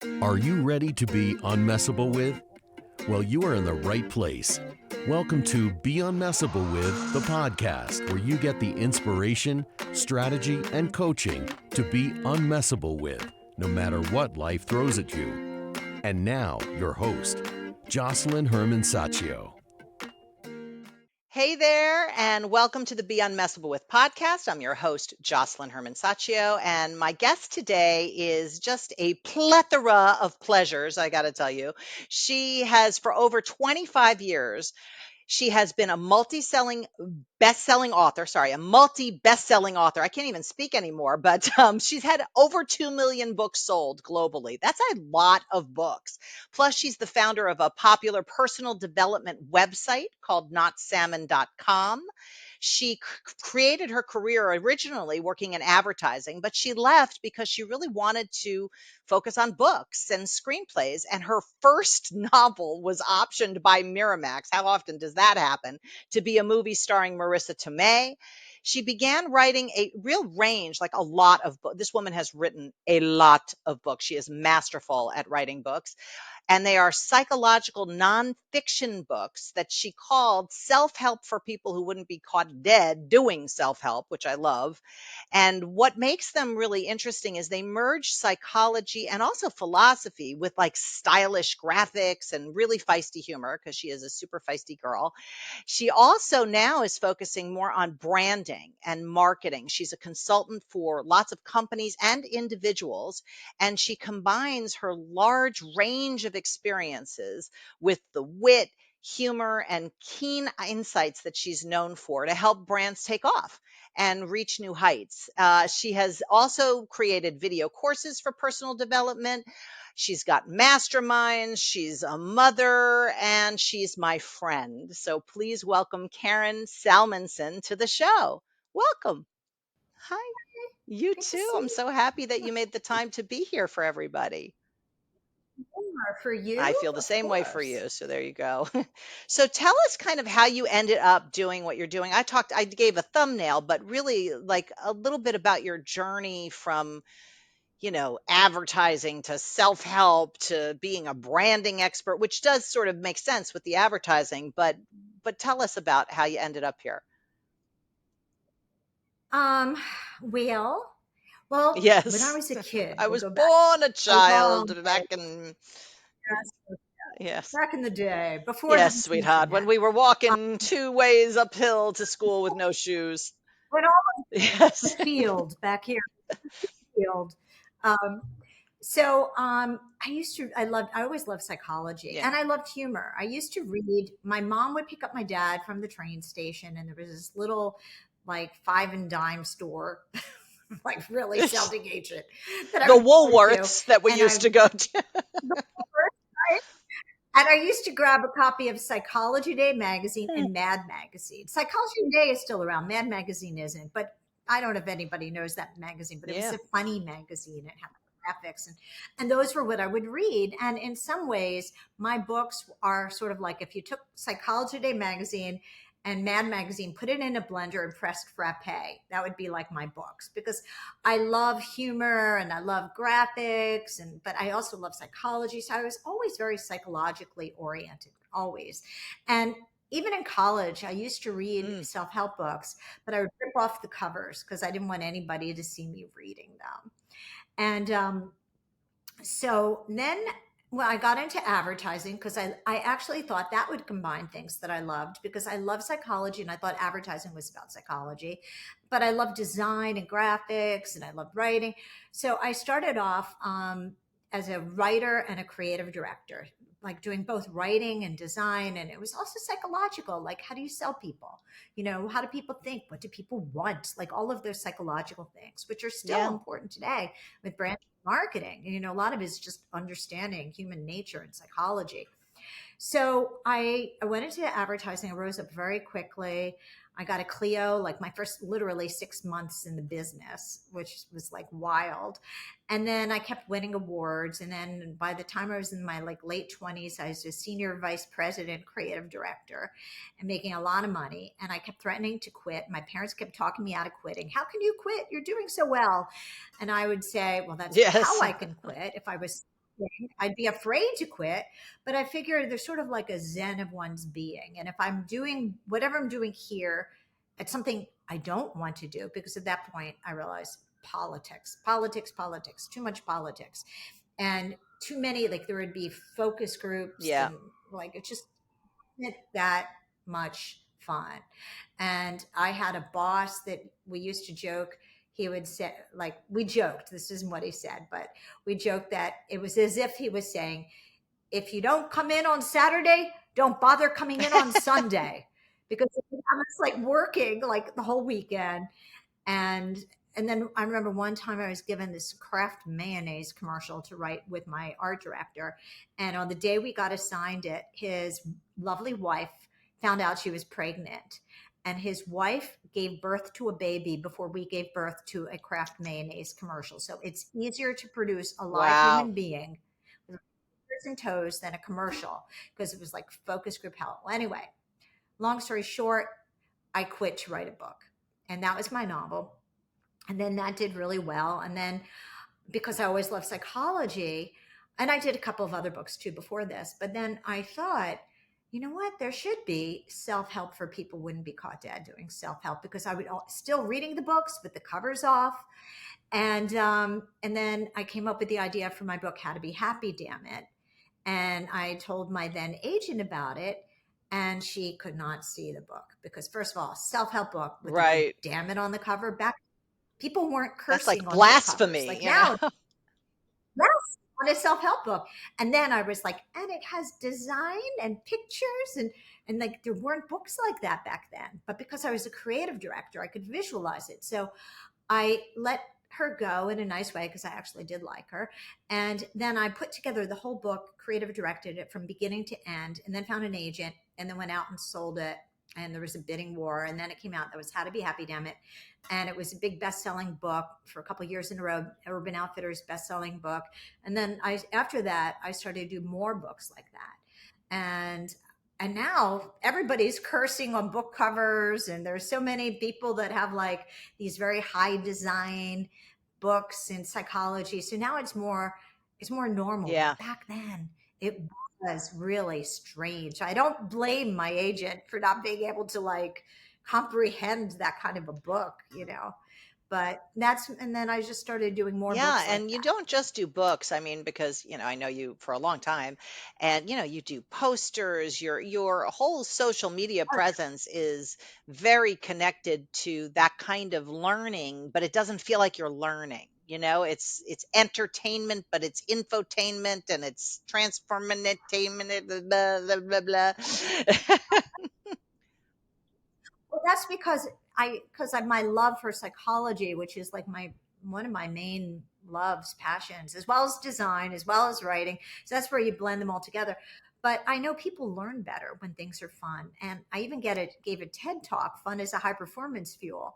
Are you ready to be unmessable with? Well, you are in the right place. Welcome to Be Unmessable With, the podcast where you get the inspiration, strategy, and coaching to be unmessable with, no matter what life throws at you. And now, your host, Josselyne Herman-Saccio. Hey there, and welcome to the Be Unmessable With podcast. I'm your host, Josselyne Herman-Saccio, and my guest today is just a plethora of pleasures, I got to tell you. She has, for over 25 years, she has been a a multi-best-selling author. I can't even speak anymore, but she's had over 2 million books sold globally. That's a lot of books. Plus, she's the founder of a popular personal development website called notsalmon.com. She created her career originally working in advertising, but she left because she really wanted to focus on books and screenplays. And her first novel was optioned by Miramax. How often does that happen? To be a movie starring Marissa Tomei. She began writing a real range, like a lot of books. This woman has written a lot of books. She is masterful at writing books, and they are psychological nonfiction books that she called self-help for people who wouldn't be caught dead doing self-help, which I love. And what makes them really interesting is they merge psychology and also philosophy with like stylish graphics and really feisty humor, because she is a super feisty girl. She also now is focusing more on branding and marketing. She's a consultant for lots of companies and individuals, and she combines her large range of experiences with the wit, humor, and keen insights that she's known for to help brands take off and reach new heights. She has also created video courses for personal development. She's got masterminds, she's a mother, and she's my friend. So please welcome Karen Salmansohn to the show. Welcome. Hi. You Good to too. see I'm so happy that you made the time to be here for everybody. you. For I you, feel the of same way for course. you. So there you go. So tell us kind of how you ended up doing what you're doing. I gave a thumbnail, but really like a little bit about your journey from, advertising to self-help to being a branding expert, which does sort of make sense with the advertising, but tell us about how you ended up here. Um, well, when I Yes. was a kid, I we'll was go back born a a long child way. back in Yes, yes. back in the day, before there Yes, was sweetheart, when internet. we were walking two ways uphill to school with no shoes. When all the Yes. field back here, field. Um, I always loved psychology Yeah. and I loved humor. I used to read, my mom would pick up my dad from the train station, and there was this little like five and dime store, like really selling agent that I The would go to. Woolworths that we And used to go to. and I used to grab a copy of Psychology Day magazine and Mad magazine. Psychology Day is still around. Mad magazine isn't, but I don't know if anybody knows that magazine, but it was Yeah. a funny magazine. It had graphics, and those were what I would read. And in some ways, my books are sort of like if you took Psychology Day magazine and Mad magazine, put it in a blender and pressed frappe. That would be like my books, because I love humor and I love graphics, but I also love psychology. So I was always very psychologically oriented, always. And even in college, I used to read Mm. self-help books, but I would rip off the covers because I didn't want anybody to see me reading them. And so then when I got into advertising, because I actually thought that would combine things that I loved, because I love psychology and I thought advertising was about psychology, but I love design and graphics and I love writing. So I started off as a writer and a creative director, like doing both writing and design. And it was also psychological, like how do you sell people? How do people think? What do people want? Like all of those psychological things, which are still Yeah. important today with brand marketing. A lot of it is just understanding human nature and psychology. So I went into advertising. I rose up very quickly. I got a Clio, like my first literally 6 months in the business, which was like wild. And then I kept winning awards. And then by the time I was in my like late 20s, I was a senior vice president, creative director, and making a lot of money. And I kept threatening to quit. My parents kept talking me out of quitting. How can you quit? You're doing so well. And I would say, well, that's how Yes. I can quit. If I was I'd be afraid to quit, but I figure there's sort of like a zen of one's being. And if I'm doing whatever I'm doing here, it's something I don't want to do, because at that point I realize politics, politics, politics, too much politics, and too many, like there would be focus groups, Yeah. and like it just isn't that much fun. And I had a boss that we used to joke. He would say, like, we joked, this isn't what he said, but we joked that it was as if he was saying, if you don't come in on Saturday, don't bother coming in on Sunday. Because I was like working like the whole weekend. and and then I remember one time I was given this Kraft mayonnaise commercial to write with my art director, and on the day we got assigned it, his lovely wife found out she was pregnant, and his wife gave birth to a baby before we gave birth to a Kraft mayonnaise commercial. So it's easier to produce a live Wow. human being with fingers and toes than a commercial, because it was like focus group help. Well, anyway, long story short, I quit to write a book, and that was my novel. And then that did really well. And then because I always loved psychology, and I did a couple of other books too before this, but then I thought, you know what, there should be self-help for people who wouldn't be caught dead doing self-help, because I would still reading the books with the covers off. And then I came up with the idea for my book, How to Be Happy, Damn It. And I told my then agent about it, and she could not see the book, because first of all, self-help book with the word Right. damn it on the cover, back people weren't That's like cursing on book covers blasphemy, like you know? now. Yes, on a self-help book. And then I was like, and it has design and pictures, and like there weren't books like that back then. But because I was a creative director, I could visualize it. So I let her go in a nice way, because I actually did like her. And then I put together the whole book, creative directed it from beginning to end, and then found an agent, and then went out and sold it. And there was a bidding war, and then it came out. That was How to Be Happy, Damn It. And it was a big best-selling book for a couple of years in a row, Urban Outfitters best-selling book. And then after that, I started to do more books like that. And now everybody's cursing on book covers, and there's so many people that have like these very high design books in psychology. So now it's more normal. Yeah. But back then it was really strange. I don't blame my agent for not being able to like comprehend that kind of a book. But and then I just started doing more Yeah, books like and you that. don't just do books. I mean, because, I know you for a long time, and you do posters. Your whole social media presence is very connected to that kind of learning, but it doesn't feel like you're learning. It's entertainment, but it's infotainment and it's transformative, blah blah blah blah. Well, that's because my love for psychology, which is like my one of my main loves, passions, as well as design, as well as writing. So that's where you blend them all together. But I know people learn better when things are fun. And I even gave a TED talk, fun is a high performance fuel.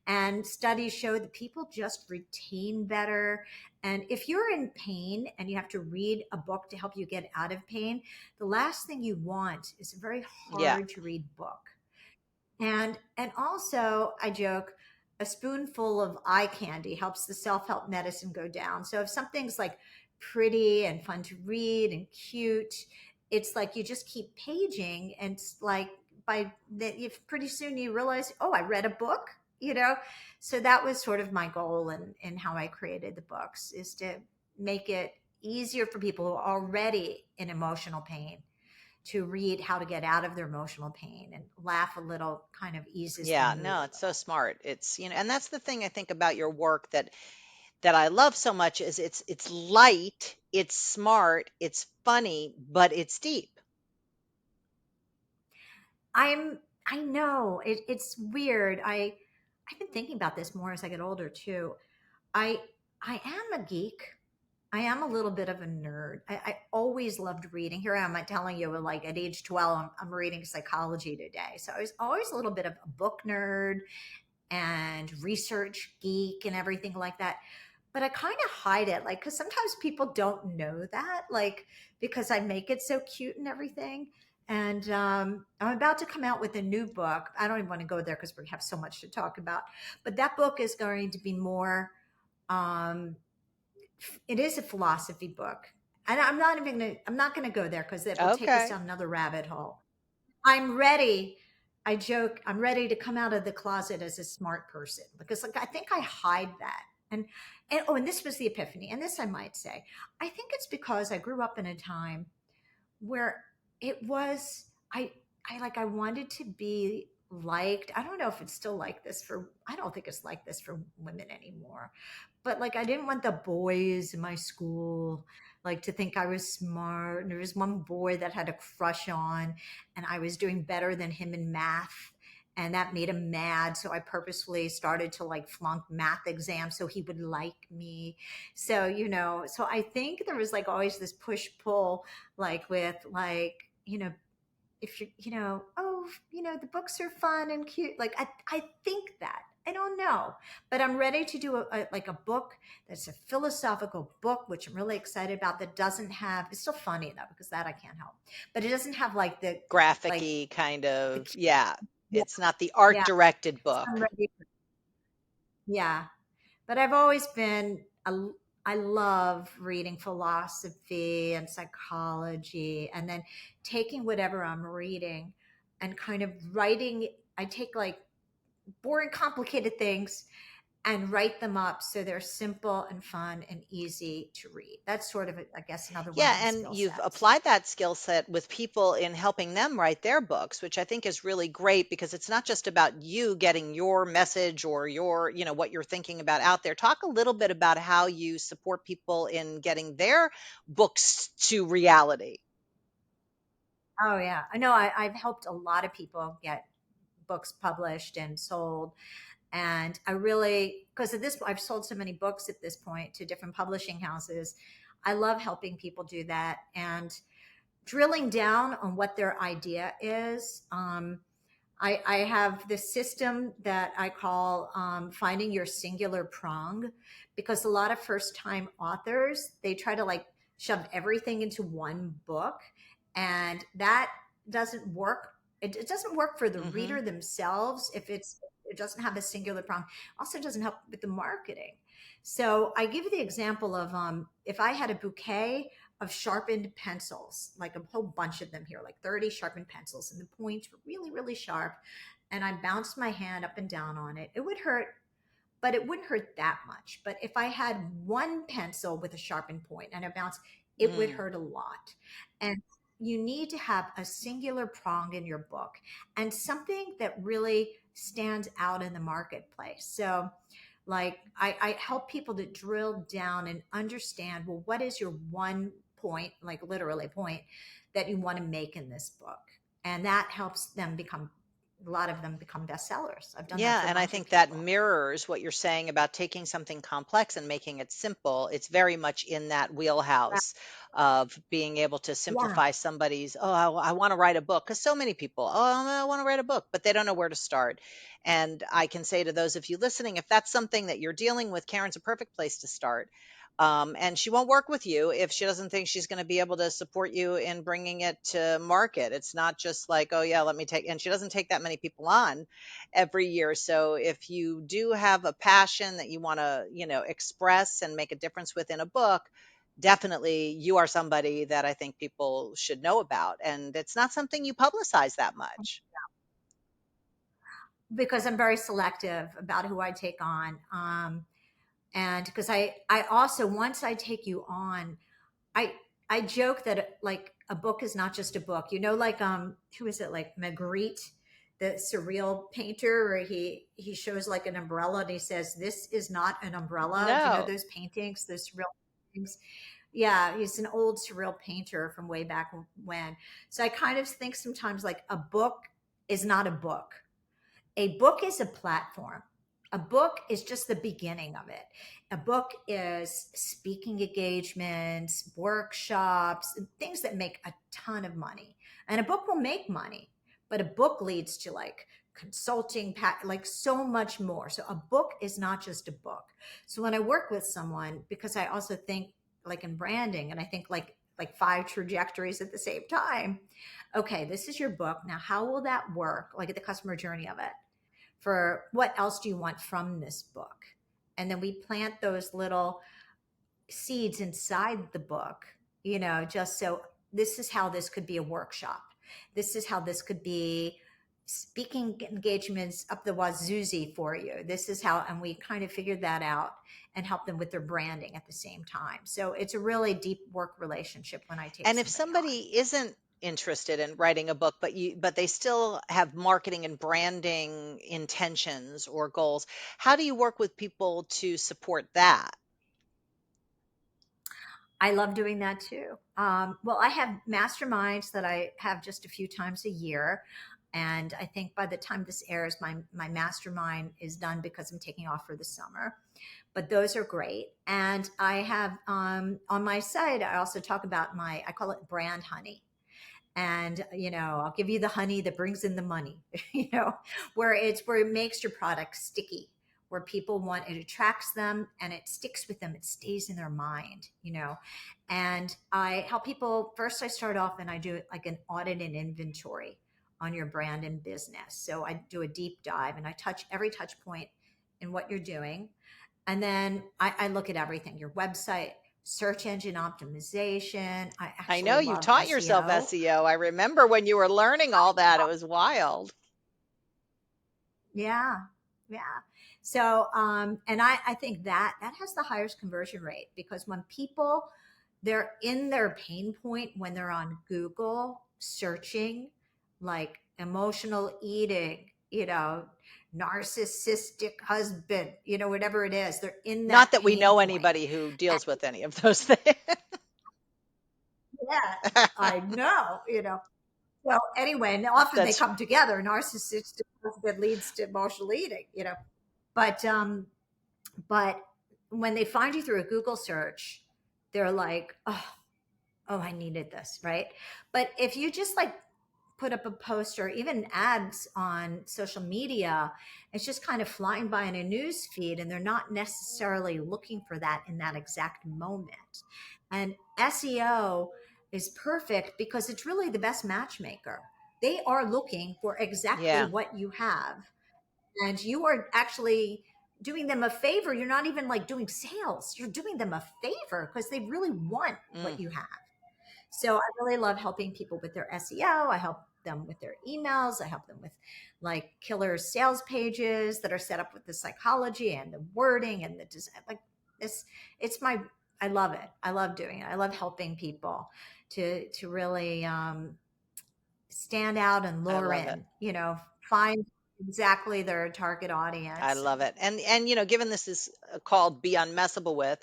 And studies show that people just retain better. And if you're in pain and you have to read a book to help you get out of pain, the last thing you want is a very Yeah, hard to read book. And also, I joke, a spoonful of eye candy helps the self-help medicine go down. So if something's like pretty and fun to read and cute, it's like you just keep paging, and it's like by that, if pretty soon you realize, oh, I read a book. So that was sort of my goal, and how I created the books, is to make it easier for people who are already in emotional pain to read how to get out of their emotional pain, and laugh a little kind of eases the yeah, mood no, a it's so little. smart. And that's the thing I think about your work that I love so much is it's light, it's smart, it's funny, but it's deep. I know it's weird. I've been thinking about this more as I get older too. I I am a geek. I am a little bit of a nerd. I always loved reading. Here I am, I'm telling you, like at age 12, I'm reading psychology today. So I was always a little bit of a book nerd and research geek and everything like that. But I kind of hide it, like, because sometimes people don't know that, like, because I make it so cute and everything. And I'm about to come out with a new book. I don't even want to go there because we have so much to talk about. But that book is going to be more, um, it is a philosophy book. And I'm not gonna go there because it will take us Okay. down another rabbit hole. I'm ready. I joke, I'm ready to come out of the closet as a smart person because like I think I hide that. And and this was the epiphany. And this I might say, I think it's because I grew up in a time where it was I wanted to be liked. I don't know if it's still like this for I don't think it's like this for women anymore. But like I didn't want the boys in my school like to think I was smart. And there was one boy that had a crush on and I was doing better than him in math. And that made him mad. So I purposefully started to like flunk math exams so he would like me. So, so I think there was like always this push pull like with like if you oh the books are fun and cute like I think that I don't know, but I'm ready to do like a book that's a philosophical book which I'm really excited about that doesn't have it's still funny though because that I can't help, but it doesn't have like like Graphic-y kind the of, cute, yeah. yeah, It's not the yeah, art-directed so I'm book. ready yeah, but I've always been a, I love reading philosophy and psychology and then taking whatever I'm reading and kind of writing. I take like boring, complicated things and write them up so they're simple and fun and easy to read. That's sort of, I guess, another one of Yeah, my and skill you've sets. applied that skill set with people in helping them write their books, which I think is really great because it's not just about you getting your message or what you're thinking about out there. Talk a little bit about how you support people in getting their books to reality. Oh, yeah. I know I've helped a lot of people get books published and sold. And I really, because of this, I've sold so many books at this point to different publishing houses. I love helping people do that and drilling down on what their idea is. I have this system that I call finding your singular prong because a lot of first time authors, they try to like shove everything into one book and that doesn't work. It doesn't work for the Mhm. reader themselves if it doesn't have a singular prong. Also doesn't help with the marketing. So I give you the example of if I had a bouquet of sharpened pencils, like a whole bunch of them here, like 30 sharpened pencils, and the points were really, really sharp. And I bounced my hand up and down on it. It would hurt, but it wouldn't hurt that much. But if I had one pencil with a sharpened point and I bounced, it would Mm. hurt a lot. And you need to have a singular prong in your book and something that really stands out in the marketplace. So, like, I help people to drill down and understand well, what is your one point, like literally point, that you want to make in this book? And that helps them become, a lot of them become bestsellers. I've done that Yeah, for a and I bunch of think that people. mirrors what you're saying about taking something complex and making it simple. It's very much in that wheelhouse of being able to Yeah. simplify somebody's, oh, I want to write a book. Because so many people, oh, I want to write a book, but they don't know where to start. And I can say to those of you listening, if that's something that you're dealing with, Karen's a perfect place to start. And she won't work with you if she doesn't think she's going to be able to support you in bringing it to market. It's not just like, oh, yeah, let me take, and she doesn't take that many people on every year. So if you do have a passion that you want to, express and make a difference within a book, definitely you are somebody that I think people should know about. And it's not something you publicize that much. Because I'm very selective about who I take on. And because I also, once I take you on, I, I joke that like a book is not just a book, like, who is it? Like Magritte, the surreal painter, where he shows like an umbrella and he says, "This is not an umbrella." Do you know No. those paintings, those surreal paintings? Yeah, he's an old surreal painter from way back when. So I kind of think sometimes like a book is not a book. A book is a platform. A book is just the beginning of it. A book is speaking engagements, workshops, things that make a ton of money. And a book will make money, but a book leads to like consulting, like so much more. So a book is not just a book. So when I work with someone, because I also think like in branding, and I think like five trajectories at the same time. Okay, this is your book. Now, how will that work? Like at the customer journey of it, for what else do you want from this book? And then we plant those little seeds inside the book just so this is how this could be a workshop. This is how this could be speaking engagements up the wazoozy for you. This is how, and we kind of figured that out and help them with their branding at the same time. So it's a really deep work relationship when I take And if somebody on. somebody isn't interested in writing a book, but they still have marketing and branding intentions or goals, how do you work with people to support that? I love doing that too. Well, I have masterminds that I have just a few times a year. And I think by the time this airs, my mastermind is done because I'm taking off for the summer. But those are great. And I have on my site, I also talk about I call it brand honey. And I'll give you the honey that brings in the money, where it makes your product sticky, where people want it, attracts them and it sticks with them, it stays in their mind. And I help people first. I start off and I do like an audit and inventory on your brand and business. So I do a deep dive and I touch every touch point in what you're doing. And then I look at everything, your website, search engine optimization. I I actually know you love taught yourself SEO. SEO. I remember when you were learning all that, it was wild. Yeah. Yeah. So, and I think that has the highest conversion rate, because when people, they're in their pain point when they're on Google searching like emotional eating, narcissistic husband, whatever it is, they're in that Not that we pain know point. anybody who deals with any of those things. Yeah, I know. So anyway, and often they That's come together. Narcissistic husband leads to emotional eating. But but when they find you through a Google search, they're like, oh, I needed this, right? But if you just like put up a post or even ads on social media, it's just kind of flying by in a news feed and they're not necessarily looking for that in that exact moment. And SEO is perfect because it's really the best matchmaker. They are looking for exactly yeah. what you have, and you are actually doing them a favor. You're not even like doing sales, you're doing them a favor because they really want Mm, what you have. So I really love helping people with their SEO. I help them with their emails. I help them with like killer sales pages that are set up with the psychology and the wording and the design. Like this, it's my, I love it. I love doing it. I love helping people to really stand out and I lure love it. in, find exactly their target I audience. love it. And given this is called Be Unmessable With,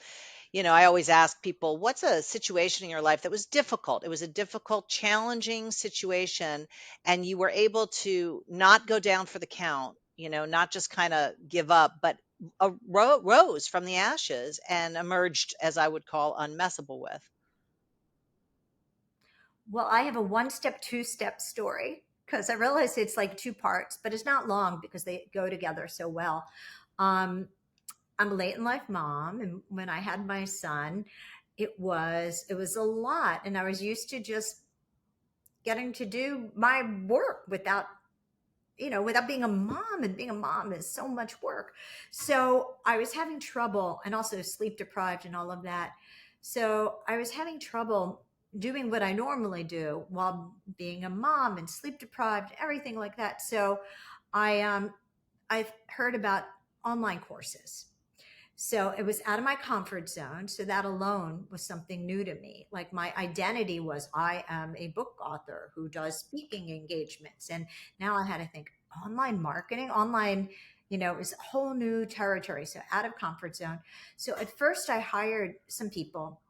I always ask people, what's a situation in your life that was difficult? It was a difficult, challenging situation, and you were able to not go down for the count, not just kind of give up, but rose from the ashes and emerged, as I would call, unmessable with. Well, I have a one step, two-step story because I realize it's like two parts, but it's not long because they go together so well. Um, I'm a late in life mom, and when I had my son, it was a lot, and I was used to just getting to do my work without being a mom, and being a mom is so much work. So I was having trouble, and also sleep deprived and all of that. So I was having trouble doing what I normally do while being a mom and sleep deprived, everything like that. So I heard about online courses. So it was out of my comfort zone. So that alone was something new to me. Like my identity was I am a book author who does speaking engagements. And now I had to think online marketing, online, is a whole new territory. So out of comfort zone. So at first I hired some people,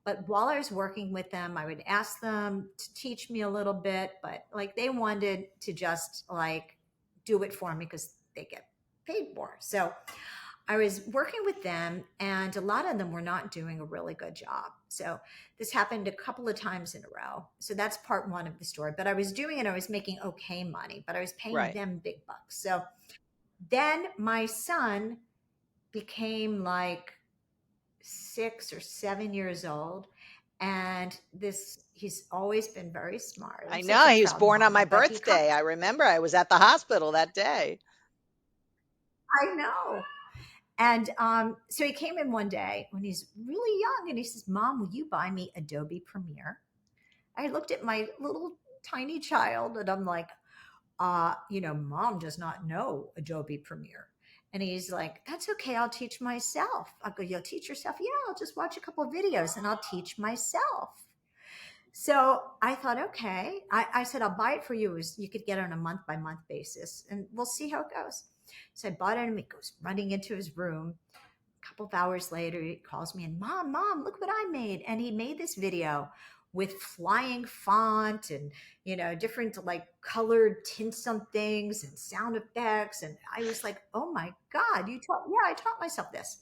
but while I was working with them, I would ask them to teach me a little bit, but like they wanted to just like do it for me because they get paid more. So I was working with them, and a lot of them were not doing a really good job. So this happened a couple of times in a row. So that's part one of the story. But I was doing it, I was making okay money, but I was paying Right. them big bucks. So then my son became like 6 or 7 years old. And he's always been very smart. I'm I such know a he was proud born on my mama, but he birthday. comes, I remember I was at the hospital that day. I know. And so he came in one day when he's really young and he says, Mom, will you buy me Adobe Premiere? I looked at my little tiny child and I'm like, Mom does not know Adobe Premiere. And he's like, that's okay. I'll teach myself. I go, you'll teach yourself? Yeah, I'll just watch a couple of videos and I'll teach myself. So I thought, okay. I said, I'll buy it for you. You could get it on a month by month basis and we'll see how it goes. So I bought it and he goes running into his room. A couple of hours later, he calls me and Mom, look what I made. And he made this video with flying font and, different like colored tints on things and sound effects. And I was like, oh my God, I taught myself this.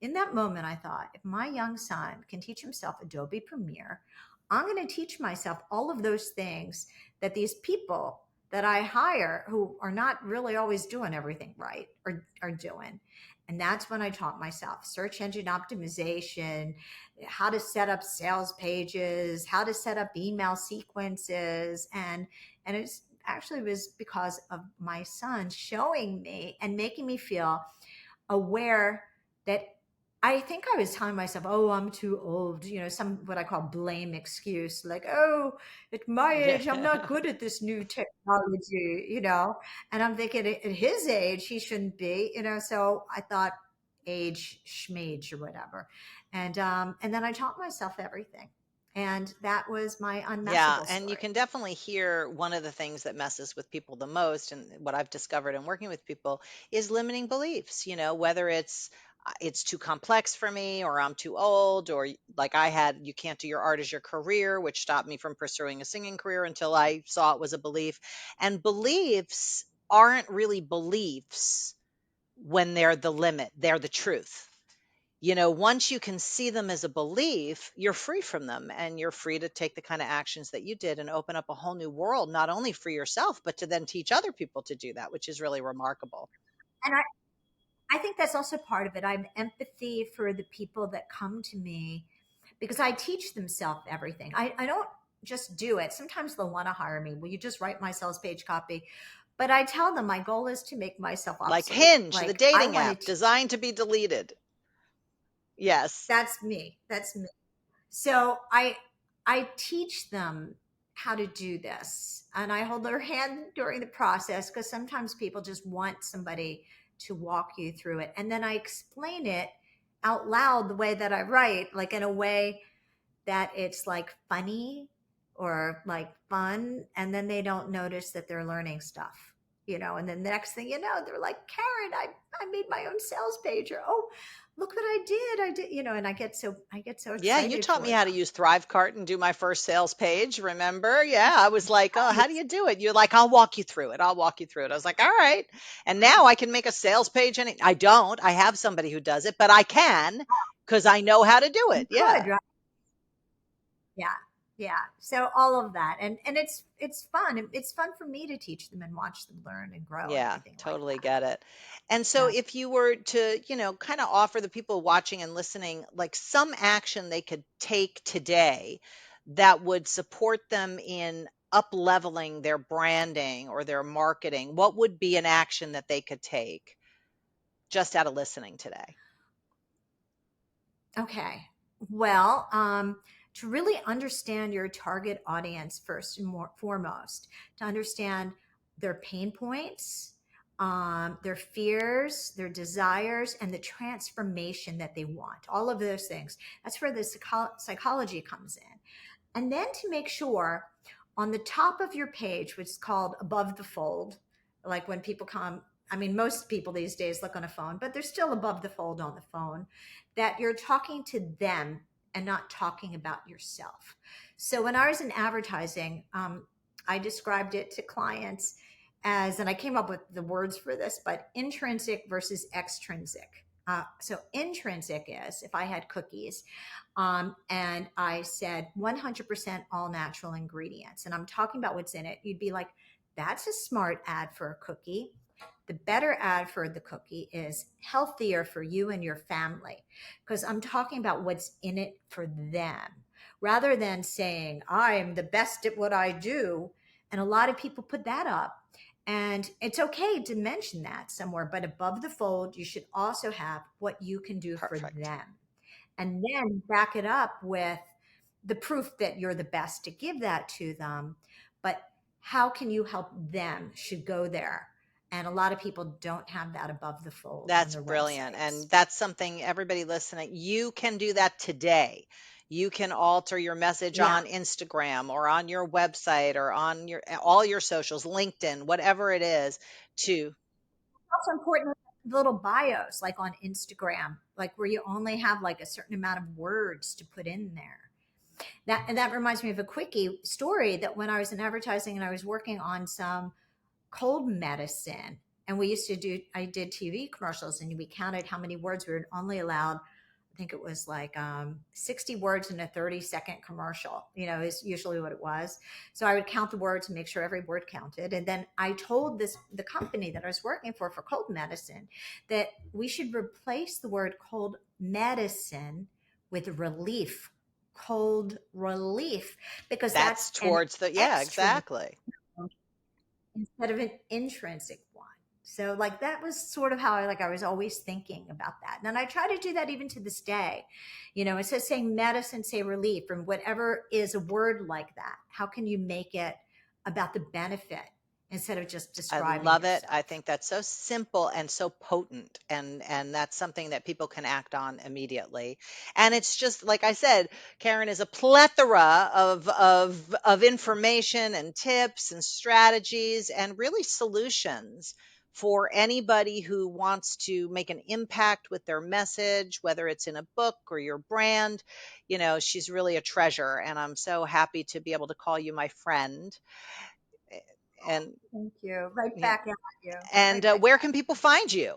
In that moment, I thought, if my young son can teach himself Adobe Premiere, I'm going to teach myself all of those things that these people that I hire who are not really always doing everything right are doing. And that's when I taught myself search engine optimization, how to set up sales pages, how to set up email sequences. And it's actually was because of my son showing me and making me feel aware that I think I was telling myself, oh, I'm too old, some what I call blame excuse, like, oh, at my age, I'm not good at this new technology. And I'm thinking at his age, he shouldn't be, so I thought age schmage or whatever. And then I taught myself everything. And that was my Yeah, unmessable and you story. can definitely hear one of the things that messes with people the most, and what I've discovered in working with people is limiting beliefs, whether it's too complex for me, or I'm too old, or like I had, you can't do your art as your career, which stopped me from pursuing a singing career until I saw it was a belief. And beliefs aren't really beliefs when they're the limit, they're the truth. Once you can see them as a belief, you're free from them and you're free to take the kind of actions that you did and open up a whole new world, not only for yourself, but to then teach other people to do that, which is really remarkable. And I think that's also part of it. I have empathy for the people that come to me because I teach them self everything. I don't just do it. Sometimes they'll want to hire me. Will you just write my sales page copy? But I tell them my goal is to make myself Like obsolete. Hinge, the Like I dating want to app teach. designed to be deleted. Yes. That's me. That's me. So I teach them how to do this and I hold their hand during the process because sometimes people just want somebody to walk you through it. And then I explain it out loud the way that I write, like in a way that it's like funny or like fun, and then they don't notice that they're learning stuff, and then the next thing you know, they're like, Karen, I made my own sales page, or oh, look what I did, and I get so Yeah, you excited taught me for how to them. use Thrivecart and do my first sales page, remember? Yeah, I was like, "Oh, how do you do it?" You're like, "I'll walk you through it. I'll walk you through it." I was like, "All right." And now I can make a sales page, and I don't. I have somebody who does it, but I can because I know how to do it. You Yeah. could, right? Yeah, yeah. So all of that, and it's fun. It's fun for me to teach them and watch them learn and grow and Yeah, everything like totally that. get it. And so Yeah. if you were to, kind of offer the people watching and listening like some action they could take today that would support them in up leveling their branding or their marketing, what would be an action that they could take just out of listening today? Okay. Well, to really understand your target audience first and foremost, to understand their pain points, their fears, their desires, and the transformation that they want. All of those things. That's where the psychology comes in. And then to make sure on the top of your page, which is called above the fold, like when people come, I mean, most people these days look on a phone, but they're still above the fold on the phone, that you're talking to them and not talking about yourself. So when I was in advertising, I described it to clients as, and I came up with the words for this, but intrinsic versus extrinsic. So intrinsic is if I had cookies, and I said 100% all natural ingredients, and I'm talking about what's in it, you'd be like, that's a smart ad for a cookie. The better ad for the cookie is healthier for you and your family, because I'm talking about what's in it for them rather than saying, I'm the best at what I do. And a lot of people put that up. And it's okay to mention that somewhere, but above the fold, you should also have what you can do for Perfect. them. And then back it up with the proof that you're the best to give that to them. But how can you help them should go there. And a lot of people don't have that above the fold on That's their brilliant. websites. And that's something everybody listening, you can do that today. You can alter your message Yeah. on Instagram or on your website or on your all your socials, LinkedIn, whatever it is, to Also important little bios like on Instagram, like where you only have like a certain amount of words to put in there. That reminds me of a quickie story that when I was in advertising and I was working on some cold medicine, and we used to do I did TV commercials, and we counted how many words we were only allowed. I think it was like 60 words in a 30-second commercial, is usually what it was. So I would count the words and make sure every word counted. And then I told the company that I was working for cold medicine that we should replace the word cold medicine with relief, cold relief, because that's that's an towards the, yeah, extrinsic exactly. instead of an intrinsic one. So like that was sort of how I was always thinking about that. And I try to do that even to this day. Instead of saying medicine, say relief, and whatever is a word like that. How can you make it about the benefit instead of just I describing love it. yourself? I think that's so simple and so potent, and that's something that people can act on immediately. And it's just like I said, Karen is a plethora of information and tips and strategies and really solutions for anybody who wants to make an impact with their message, whether it's in a book or your brand. She's really a treasure, and I'm so happy to be able to call you my friend. And Thank you. Right yeah, back at you. and Right back. where can people find you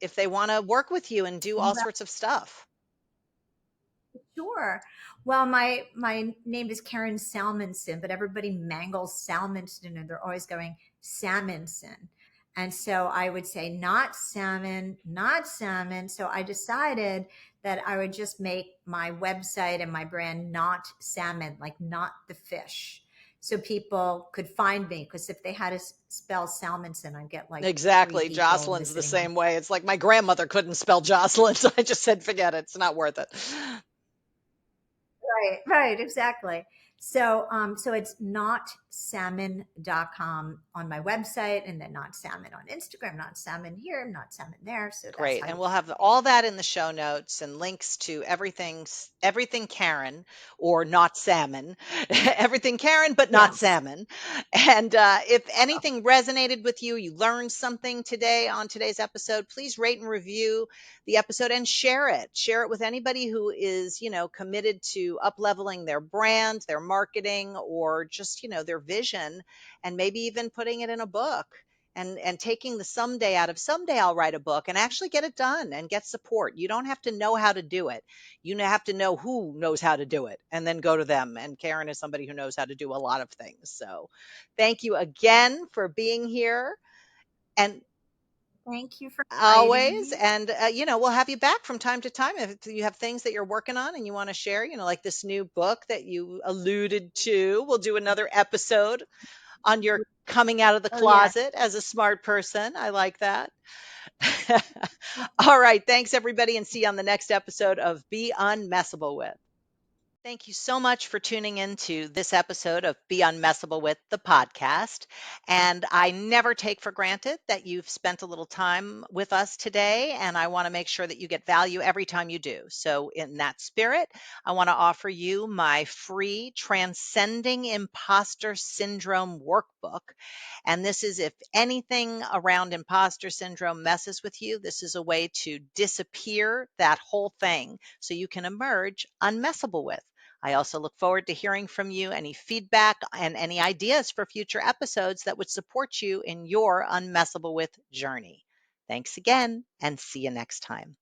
if they want to work with you and do all Well, sorts of stuff? sure. Well, my name is Karen Salmansohn, but everybody mangles Salmonson, and they're always going Salmonson. And so I would say not salmon, not salmon. So I decided that I would just make my website and my brand not salmon, like not the fish. So people could find me, because if they had to spell Salmonson, I'd get like three Exactly. people Jocelyn's the visiting my. same way. It's like my grandmother couldn't spell Jocelyn, so I just said, forget it. It's not worth it. Right, right, exactly. So it's notsalmon.com on my website, and then not salmon on Instagram, not salmon here, not salmon there. So that's Great. how And you we'll find have me. all that in the show notes and links to everything Karen, or not salmon, everything Karen, but not Yes. salmon. And if anything resonated with you, you learned something today on today's episode, please rate and review the episode and share it. Share it with anybody who is, committed to up leveling their brand, their marketing, or just, their vision, and maybe even putting it in a book, and taking the someday out of someday I'll write a book, and actually get it done and get support. You don't have to know how to do it. Have to know who knows how to do it, and then go to them. And Karen is somebody who knows how to do a lot of things. So thank you again for being here, and Thank you for inviting always. me. And we'll have you back from time to time if you have things that you're working on and you want to share, like this new book that you alluded to. We'll do another episode on your coming out of the Oh, yeah. closet as a smart person. I like that. All right. Thanks, everybody, and see you on the next episode of Be Unmessable With. Thank you so much for tuning in to this episode of Be Unmessable With, the podcast. And I never take for granted that you've spent a little time with us today. And I want to make sure that you get value every time you do. So, in that spirit, I want to offer you my free Transcending Imposter Syndrome workbook. And this is, if anything around imposter syndrome messes with you, this is a way to disappear that whole thing so you can emerge unmessable with. I also look forward to hearing from you, any feedback and any ideas for future episodes that would support you in your unmessable with journey. Thanks again, and see you next time.